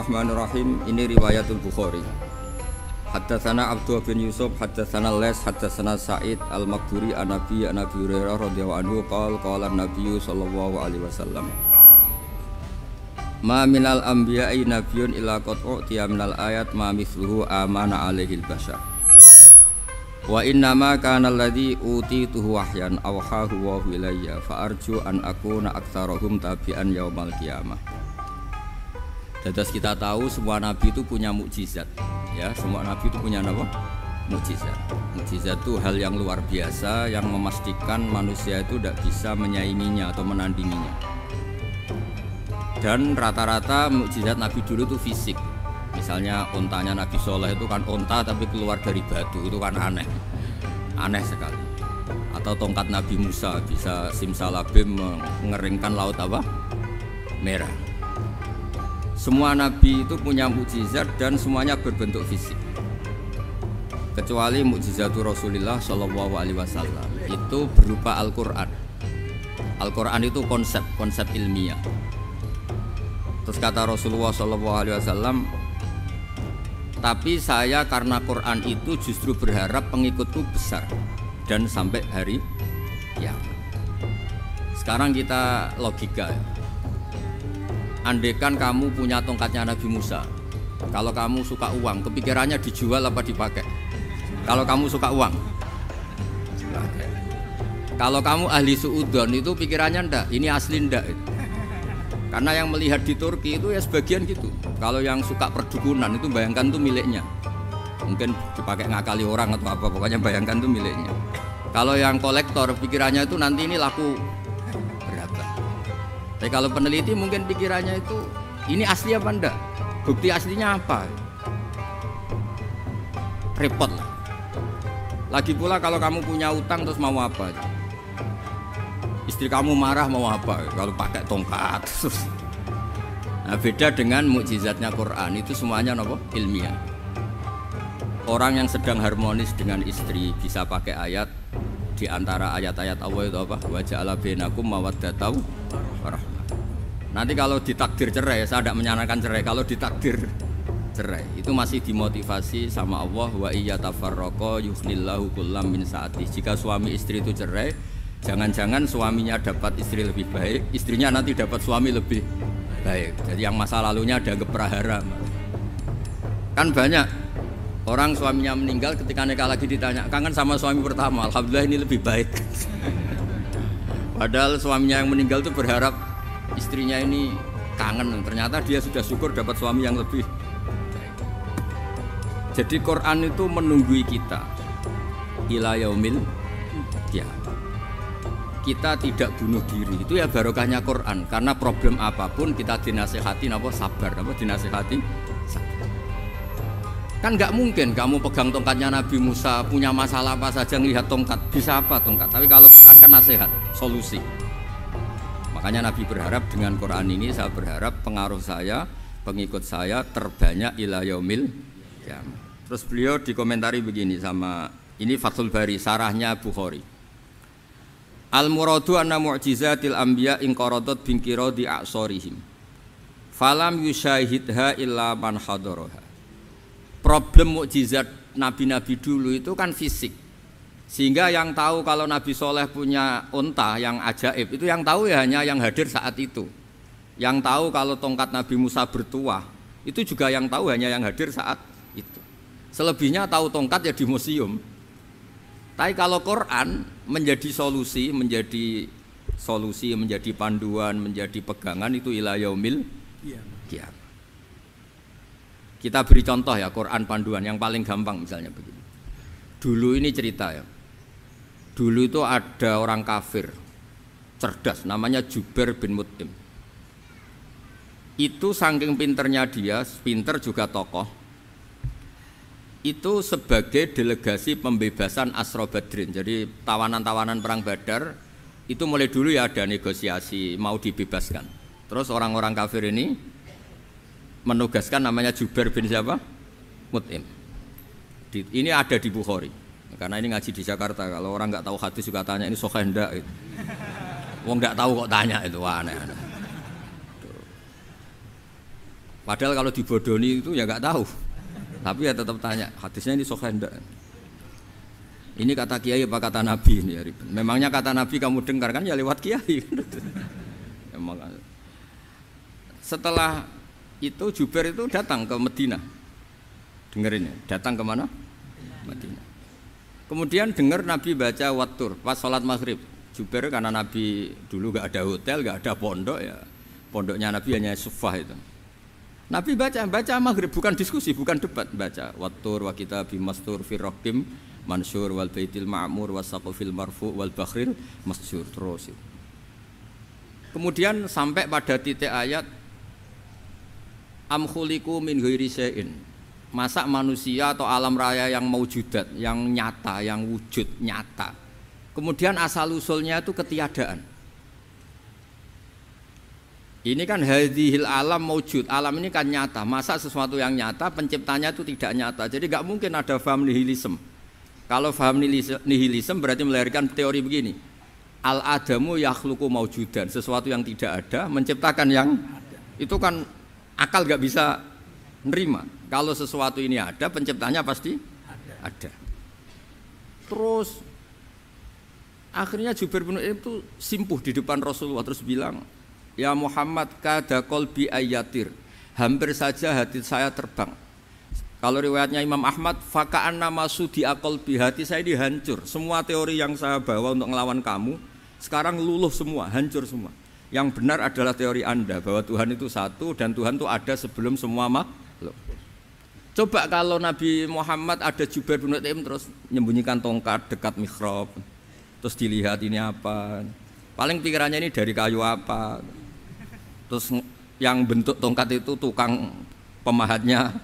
Bismillahirrahmanirrahim. Ini riwayatul Bukhari. Haddatsana Abdullah bin Yusuf, haddatsana Les, haddatsana Sa'id al-Maqburi an Nabi Hurairah radhiyallahu anhu qala Nabi sallallahu alaihi wasallam. Ma minal anbiya'i nabiyyun illa qad u'tiya minal ayat ma mithluhu amana alaihil bashar. Wa innama kana alladhi utituhu wahyan awhahu wa ilayya fa arju an akuna aktsarahum tabi'an yaumal qiyamah. Dados kita tahu semua nabi itu punya mukjizat, ya, semua nabi itu punya apa? Mukjizat. Mukjizat itu hal yang luar biasa yang memastikan manusia itu tidak bisa menyainginya atau menandinginya. Dan rata-rata mukjizat nabi dulu itu fisik. Misalnya ontanya Nabi Soleh itu kan onta tapi keluar dari batu, itu kan aneh sekali. Atau tongkat Nabi Musa bisa simsalabim mengeringkan laut apa? Merah. Semua nabi itu punya mukjizat dan semuanya berbentuk fisik. Kecuali mukjizatul Rasulullah Shallallahu Alaihi Wasallam itu berupa Al-Quran. Al-Quran itu konsep ilmiah. Terus kata Rasulullah Shallallahu Alaihi Wasallam, tapi saya karena Quran itu justru berharap pengikutku besar dan sampai hari kiamat. Sekarang kita logika ya. Andekan kamu punya tongkatnya Nabi Musa, kalau kamu suka uang, kepikirannya dijual apa dipakai? Kalau kamu suka uang, dipakai. Kalau kamu ahli suudon itu pikirannya ndak, ini asli ndak. Karena yang melihat di Turki itu ya sebagian gitu. Kalau yang suka perdukunan itu bayangkan tuh miliknya. Mungkin dipakai ngakali orang atau apa, pokoknya bayangkan tuh miliknya. Kalau yang kolektor pikirannya itu nanti ini laku berapa. Tapi kalau peneliti mungkin pikirannya itu ini asli apa enggak? Bukti aslinya apa? Repot lah. Lagi pula kalau kamu punya utang terus mau apa? Istri kamu marah mau apa? Kalau pakai tongkat. Nah, beda dengan mukjizatnya Quran itu semuanya apa? Ilmiah. Orang yang sedang harmonis dengan istri bisa pakai ayat di antara ayat-ayat Allah itu apa? Wa ja'ala bainakum mawaddatan warahmah. Nanti kalau ditakdir cerai, saya tidak menyarankan cerai. Kalau ditakdir cerai, itu masih dimotivasi sama Allah. Wa iyatafarraqa yughnillahu kullam min sa'ati. Jika suami istri itu cerai, jangan-jangan suaminya dapat istri lebih baik, istrinya nanti dapat suami lebih baik. Jadi yang masa lalunya dianggap prahara. Kan banyak orang suaminya meninggal ketika nikah lagi ditanya, kangen sama suami pertama, alhamdulillah ini lebih baik. Padahal suaminya yang meninggal itu berharap istrinya ini kangen, ternyata dia sudah syukur dapat suami yang lebih baik. Jadi Quran itu menunggui kita ila yaumil qiyamah. Kita tidak bunuh diri, itu ya barokahnya Quran. Karena problem apapun kita dinasihati apa sabar, apa dinasihati sabar. Kan nggak mungkin kamu pegang tongkatnya Nabi Musa, punya masalah apa saja ngelihat tongkat, bisa apa tongkat. Tapi kalau kan nasihat, solusi. Makanya Nabi berharap dengan Quran ini, saya berharap pengaruh saya, pengikut saya terbanyak ila yaumil qiyamah. Terus beliau dikomentari begini sama ini Fathul Bari, sarahnya Bukhari. Al-muradu anna mu'jizatil anbiya inqaradat binqiradi a'sorihim falam yusyahidha illa man hadaraha. Problem mukjizat nabi-nabi dulu itu kan fisik, sehingga yang tahu kalau Nabi Soleh punya unta yang ajaib itu yang tahu ya hanya yang hadir saat itu. Yang tahu kalau tongkat Nabi Musa bertuah itu juga yang tahu hanya yang hadir saat itu. Selebihnya tahu tongkat ya di museum. Tapi kalau Quran menjadi solusi, menjadi panduan, menjadi pegangan itu ila yaumil qiyamah. Kita beri contoh ya Quran panduan yang paling gampang misalnya begini. Dulu ini cerita ya. Dulu itu ada orang kafir cerdas namanya Jubair bin Mut'im. Itu saking pinternya dia, pinter juga tokoh. Itu sebagai delegasi pembebasan Asra Badrin. Jadi tawanan-tawanan perang Badar itu mulai dulu ya ada negosiasi mau dibebaskan. Terus orang-orang kafir ini menugaskan namanya Jubair bin siapa? Mut'im. Ini ada di Bukhari. Karena ini ngaji di Jakarta. Kalau orang nggak tahu hadis juga tanya ini sahih ndak gitu. Wong nggak tahu kok tanya itu aneh-aneh. Padahal kalau dibodoni itu ya nggak tahu. Tapi ya tetap tanya, hadisnya ini sahih enggak? Ini kata kiai apa kata nabi ini ya ribet. Memangnya kata nabi kamu dengar kan ya lewat kiai. Emang. Setelah itu Jubair itu datang ke Madinah. Dengerin ya, datang ke mana? Madinah. Kemudian dengar Nabi baca wattur pas sholat maghrib. Jubair karena Nabi dulu gak ada hotel, gak ada pondok ya. Pondoknya Nabi hanya sufah itu. Nabi baca maghrib, bukan diskusi, bukan debat, baca wattur wa kitabi mastur fi raqim mansur wal baitil ma'mur wasaqfil marfu wal bakhril masjur terus. Kemudian sampai pada titik ayat am khuliqu min ghairi syai'in. Masa manusia atau alam raya yang maujudat, yang nyata, yang wujud nyata. Kemudian asal usulnya itu ketiadaan. Ini kan hadhil alam maujud, alam ini kan nyata. Masa sesuatu yang nyata penciptanya itu tidak nyata. Jadi enggak mungkin ada faham nihilisme. Kalau faham nihilisme berarti melahirkan teori begini. Al-adamu yakhluqu maujudan, sesuatu yang tidak ada menciptakan yang itu kan akal enggak bisa nerima. Kalau sesuatu ini ada, penciptanya pasti ada. Terus akhirnya Jubair bin itu simpuh di depan Rasulullah terus bilang, "Ya Muhammad, kada qalbi ayatir." Hampir saja hati saya terbang. Kalau riwayatnya Imam Ahmad, faka'anna masudi aqalbi, hati saya dihancur. Semua teori yang saya bawa untuk ngelawan kamu sekarang luluh semua, hancur semua. Yang benar adalah teori Anda bahwa Tuhan itu satu dan Tuhan itu ada sebelum semua makhluk. Coba kalau Nabi Muhammad ada Jubair bin Mut'im terus menyembunyikan tongkat dekat mihrab. Terus dilihat ini apa? Paling pikirannya ini dari kayu apa? Terus yang bentuk tongkat itu tukang pemahatnya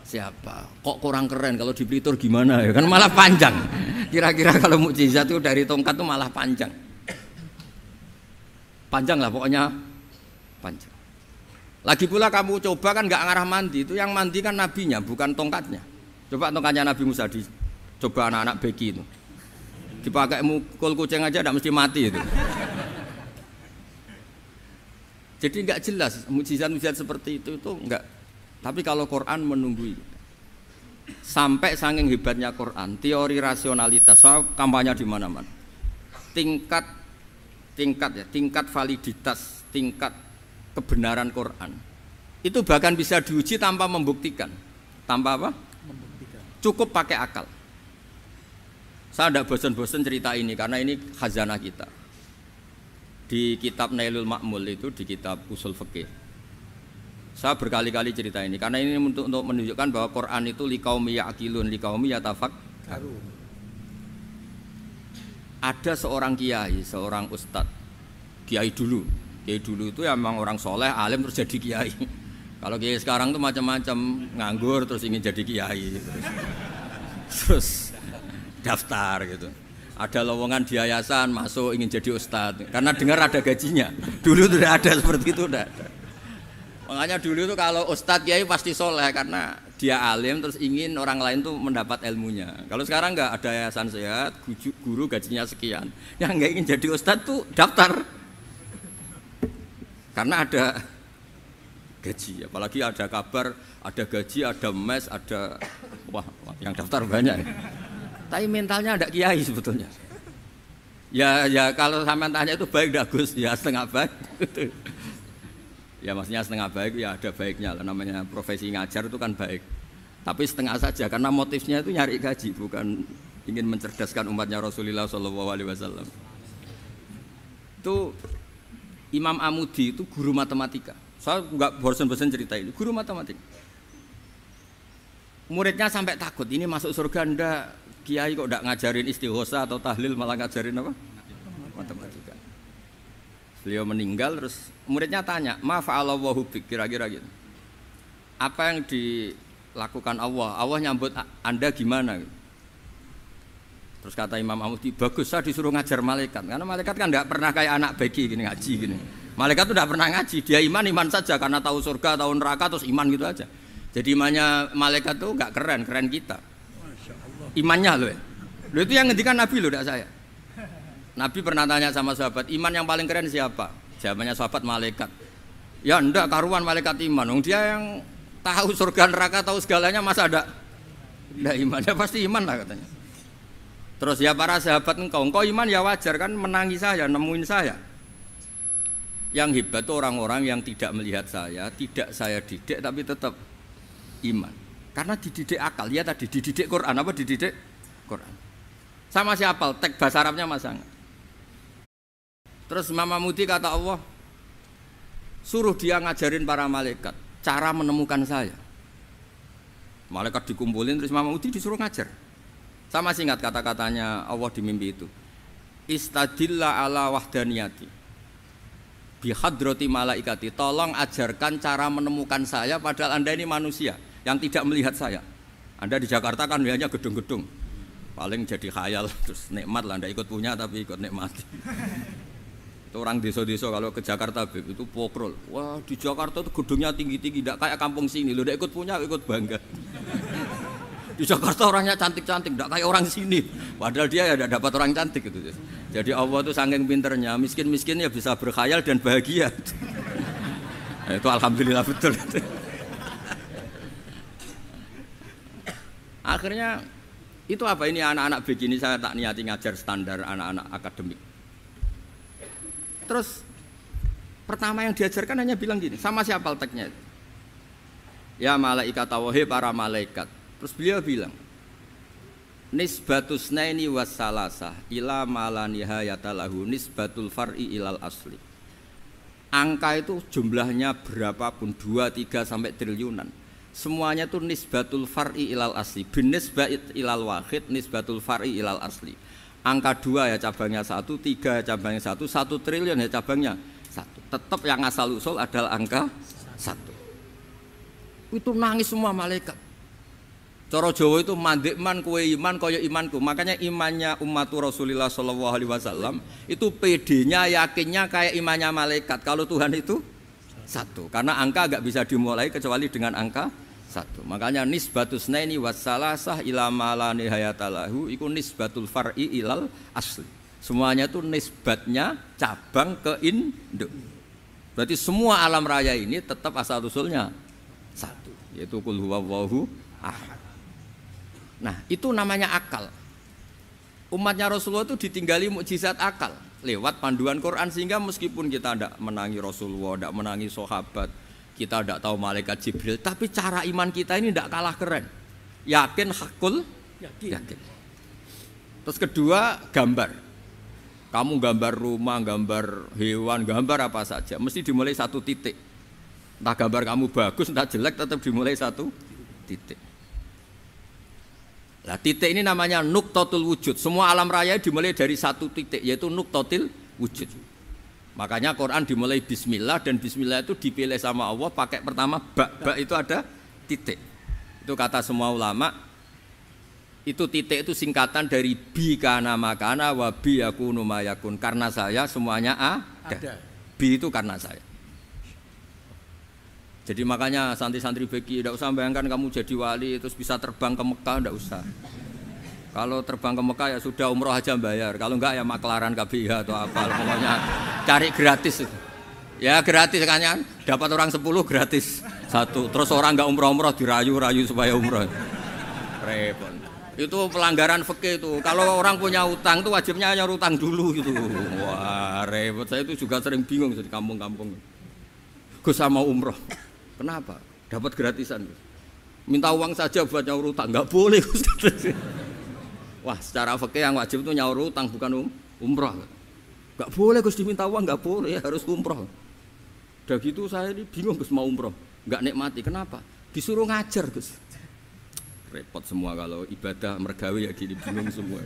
siapa? Kok kurang keren kalau di Blitar gimana ya? Kan malah panjang. Kira-kira kalau mukjizat itu dari tongkat itu malah panjang. Panjang lah pokoknya panjang. Lagi pula kamu coba kan nggak ngarah mandi, itu yang mandi kan nabinya bukan tongkatnya. Coba tongkatnya Nabi Musa coba anak-anak beki itu dipakai mukul kucing aja tidak mesti mati itu. Jadi nggak jelas mukjizat-mukjizat seperti itu nggak. Tapi kalau Quran menunggui sampai saking hebatnya Quran, teori rasionalitas, soal kampanye di mana-mana, tingkat validitas, tingkat kebenaran Quran itu bahkan bisa diuji tanpa membuktikan. Tanpa apa? Membuktikan. Cukup pakai akal. Saya tidak bosan-bosan cerita ini karena ini khazanah kita. Di kitab Nailul Ma'mul itu, di kitab Usul Fiqih, saya berkali-kali cerita ini karena ini untuk menunjukkan bahwa Quran itu liqaumi ya'qilun, liqaumi yatafakkarun. Ada seorang kiai, seorang ustadz, kiai dulu itu memang orang soleh, alim terus jadi kiai. Kalau kiai sekarang tuh macam-macam, nganggur terus ingin jadi kiai, terus daftar gitu. Ada lowongan di yayasan masuk ingin jadi ustadz karena dengar ada gajinya. Dulu tidak ada seperti itu, tidak ada. Makanya dulu itu kalau ustadz kiai pasti soleh karena dia alim terus ingin orang lain tuh mendapat ilmunya. Kalau sekarang nggak ada yayasan sehat, guru gajinya sekian, yang nggak ingin jadi ustadz tuh daftar karena ada gaji. Apalagi ada kabar, ada gaji, ada mes, ada wah yang daftar banyak. Tapi mentalnya ada kiai sebetulnya. Ya kalau sampean tanya itu baik dah Gus, ya setengah baik. Ya maksudnya setengah baik ya ada baiknya lah, namanya profesi ngajar itu kan baik. Tapi setengah saja karena motifnya itu nyari gaji, bukan ingin mencerdaskan umatnya Rasulullah SAW. Itu Imam Amudi itu guru matematika. Saya nggak bosan-bosan cerita ini, guru matematika. Muridnya sampai takut, ini masuk surga ndak? Kiai kok ndak ngajarin istighosa atau tahlil malah ngajarin apa? Matematika. Beliau meninggal terus muridnya tanya, "Ma fa'alallahu bik?" Kira-kira gitu. Apa yang dilakukan Allah? Allah nyambut Anda gimana? Terus kata Imam Amudi, "Bagus, saya disuruh ngajar malaikat." Karena malaikat kan enggak pernah kayak anak beki gini ngaji gini. Malaikat itu enggak pernah ngaji, dia iman saja karena tahu surga, tahu neraka terus iman gitu aja. Jadi imannya malaikat tuh enggak keren kita. Imannya loh. Loh itu yang ngendikan Nabi loh, enggak saya. Nabi pernah tanya sama sahabat, "Iman yang paling keren siapa?" Jawabannya sahabat, "Malaikat." Ya ndak karuan malaikat iman. Wong dia yang tahu surga neraka, tahu segalanya, masa ada ndak iman? Ya pasti iman lah katanya. Terus ya para sahabat engkau iman ya wajar kan, menangi saya, nemuin saya. Yang hebat itu orang-orang yang tidak melihat saya, tidak saya didik tapi tetap iman. Karena dididik akal, ya tadi dididik Quran, apa dididik Quran. Sama siapa? Teks bahasa Arabnya masang. Terus Mama Mudi kata Allah, suruh dia ngajarin para malaikat cara menemukan saya. Malaikat dikumpulin, terus Mama Mudi disuruh ngajar. Sama singkat kata-katanya Allah di mimpi itu. Istadilla ala wahdaniyati bihadrati malaikati. Tolong ajarkan cara menemukan saya padahal Anda ini manusia yang tidak melihat saya. Anda di Jakarta kan hanya gedung-gedung. Paling jadi khayal terus nikmat lah, Anda ikut punya tapi ikut nikmati. Itu orang desa-desa kalau ke Jakarta itu pokrol. Wah, di Jakarta itu gedungnya tinggi-tinggi, tidak kayak kampung sini. Lu udah ikut punya, ikut bangga. Di Jakarta orangnya cantik-cantik, tidak kayak orang sini. Padahal dia ya tidak dapat orang cantik gitu. Jadi Allah itu saking pinternya, miskin-miskin ya bisa berkhayal dan bahagia. Nah, itu alhamdulillah betul. Akhirnya itu apa ini anak-anak begini saya tak niati ngajar standar anak-anak akademik. Terus pertama yang diajarkan hanya bilang gini, sama siapa teknya itu? Ya malaikat wahai para malaikat. Terus beliau bilang, nisbatus naini wassalasah ila mala nihayata lahu nisbatul far'i ilal asli. Angka itu jumlahnya berapapun 2, 3 sampai triliunan. Semuanya itu nisbatul far'i ilal asli. Bin nisbat ilal wahid nisbatul far'i ilal asli. Angka 2 ya cabangnya 1, 3 ya cabangnya 1, 1 triliun ya cabangnya 1. Tetap yang asal usul adalah angka 1. Itu nangis semua malaikat. Cara Jawa itu mandekman kue iman kaya imanku. Makanya imannya umat Rasulullah sallallahu alaihi wasallam itu PD-nya yakinnya kayak imannya malaikat. Kalau Tuhan itu 1. Karena angka enggak bisa dimulai kecuali dengan angka 1. Makanya nisbatus naini wassalasah ila ma la nihayata lahu iku nisbatul far'i ilal asli. Semuanya itu nisbatnya cabang ke induk. Berarti semua alam raya ini tetap asal usulnya 1, yaitu qul huwallahu ahad. Nah, itu namanya akal. Umatnya Rasulullah itu ditinggali mukjizat akal lewat panduan Quran, sehingga meskipun kita tidak menangi Rasulullah, tidak menangi sahabat, kita tidak tahu malaikat Jibril, tapi cara iman kita ini tidak kalah keren. Yakin hakul yakin. Terus kedua, gambar. Kamu gambar rumah, gambar hewan, gambar apa saja, mesti dimulai 1 titik. Entah gambar kamu bagus, entah jelek, tetap dimulai 1 titik. Nah, titik ini namanya nuqtatul wujud. Semua alam raya dimulai dari 1 titik, yaitu nuqtatil wujud. Makanya Quran dimulai bismillah, dan bismillah itu dipilih sama Allah pakai pertama ba itu ada titik. Itu kata semua ulama. Itu titik itu singkatan dari bi kana makana wa bi yakunu mayakun. Karena saya semuanya ada. Bi itu karena saya. Jadi makanya santri-santri beki tidak usah bayangkan kamu jadi wali terus bisa terbang ke Mekah, tidak usah. Kalau terbang ke Mekah ya sudah umroh aja bayar. Kalau enggak ya maklaran KBH atau apa, pokoknya cari gratis. Ya gratis kan, dapat orang 10 gratis 1. Terus orang enggak umroh-umroh dirayu-rayu supaya umroh. Repot. Itu pelanggaran fikih itu. Kalau orang punya utang tuh wajibnya hanya utang dulu gitu. Wah repot. Saya itu juga sering bingung di kampung-kampung. Gus sama umroh. Kenapa? Dapat gratisan. Minta uang saja buat nyaur utang, nggak boleh. Wah, secara fikih yang wajib itu nyaur utang bukan umroh. Nggak boleh Gus diminta uang, nggak boleh, harus umroh. Udah gitu saya ini bingung Gus mau umroh, nggak nikmati. Kenapa? Disuruh ngajar Gus. Repot semua kalau ibadah mergawe ya gini, bingung semua.